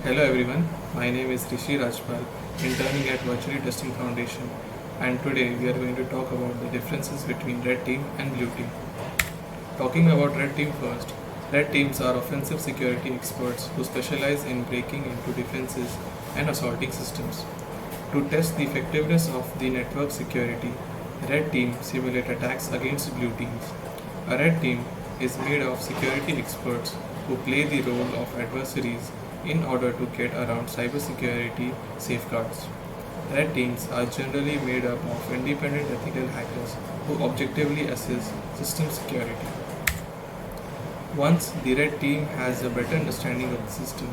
Hello everyone, my name is Rishi Rajpal, interning at Virtually Testing Foundation, and today we are going to talk about the differences between Red Team and Blue Team. Talking about Red Team first, Red Teams are offensive security experts who specialize in breaking into defenses and assaulting systems. To test the effectiveness of the network security, Red Team simulate attacks against Blue Teams. A Red Team is made of security experts who play the role of adversaries in order to get around cybersecurity safeguards. Red teams are generally made up of independent ethical hackers who objectively assess system security. Once the red team has a better understanding of the system,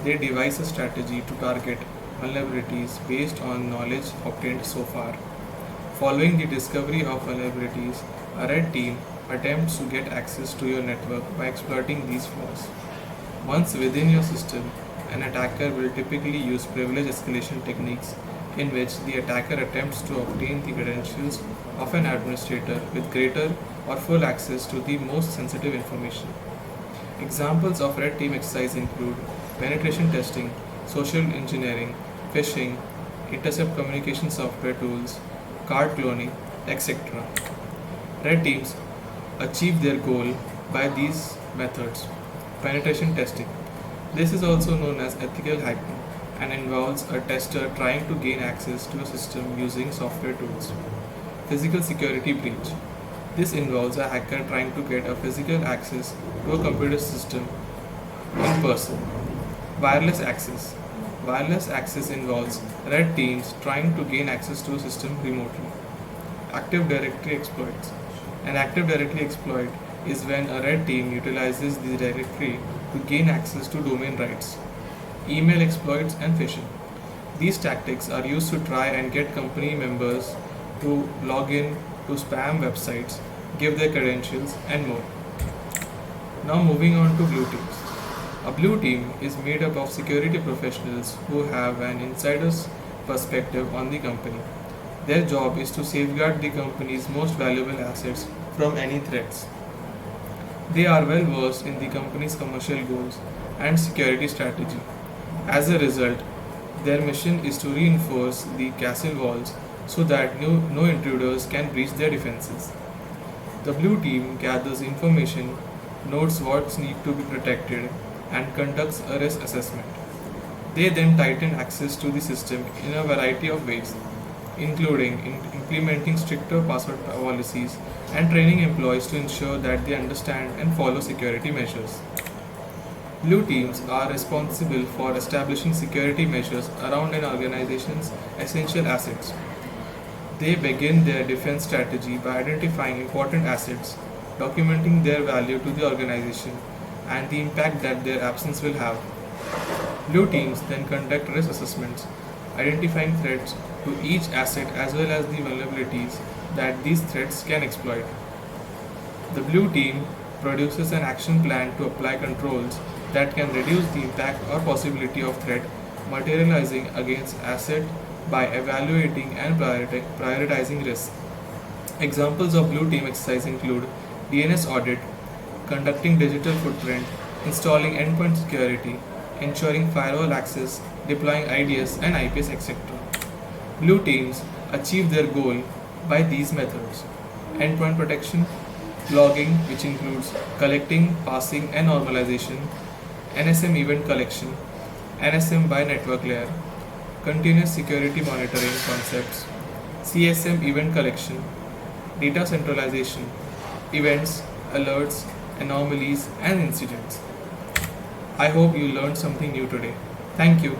they devise a strategy to target vulnerabilities based on knowledge obtained so far. Following the discovery of vulnerabilities, a red team attempts to get access to your network by exploiting these flaws. Once within your system, an attacker will typically use privilege escalation techniques in which the attacker attempts to obtain the credentials of an administrator with greater or full access to the most sensitive information. Examples of red team exercise include penetration testing, social engineering, phishing, intercept communication software tools, card cloning, etc. Red teams achieve their goal by these methods. Penetration testing. This is also known as ethical hacking and involves a tester trying to gain access to a system using software tools. Physical security breach. This involves a hacker trying to get a physical access to a computer system in person. Wireless access. Wireless access involves red teams trying to gain access to a system remotely. Active Directory exploits. An Active Directory exploit is when a red team utilizes the directory to gain access to domain rights. Email exploits and phishing. These tactics are used to try and get company members to log in to spam websites, give their credentials, and more. Now moving on to blue teams. A blue team is made up of security professionals who have an insider's perspective on the company. Their job is to safeguard the company's most valuable assets from any threats. They are well versed in the company's commercial goals and security strategy. As a result, their mission is to reinforce the castle walls so that no intruders can breach their defenses. The blue team gathers information, notes what needs to be protected, and conducts a risk assessment. They then tighten access to the system in a variety of ways, including implementing stricter password policies and training employees to ensure that they understand and follow security measures. Blue teams are responsible for establishing security measures around an organization's essential assets. They begin their defense strategy by identifying important assets, documenting their value to the organization, and the impact that their absence will have. Blue teams then conduct risk assessments, identifying threats to each asset as well as the vulnerabilities that these threats can exploit. The blue team produces an action plan to apply controls that can reduce the impact or possibility of threat materializing against asset by evaluating and prioritizing risk. Examples of blue team exercise include DNS audit, conducting digital footprint, installing endpoint security, ensuring firewall access, deploying IDS and IPS, etc. Blue teams achieve their goal by these methods: endpoint protection, logging, which includes collecting, passing, and normalization, NSM event collection, NSM by network layer, continuous security monitoring concepts, CSM event collection, data centralization, events, alerts, anomalies, and incidents. I hope you learned something new today. Thank you.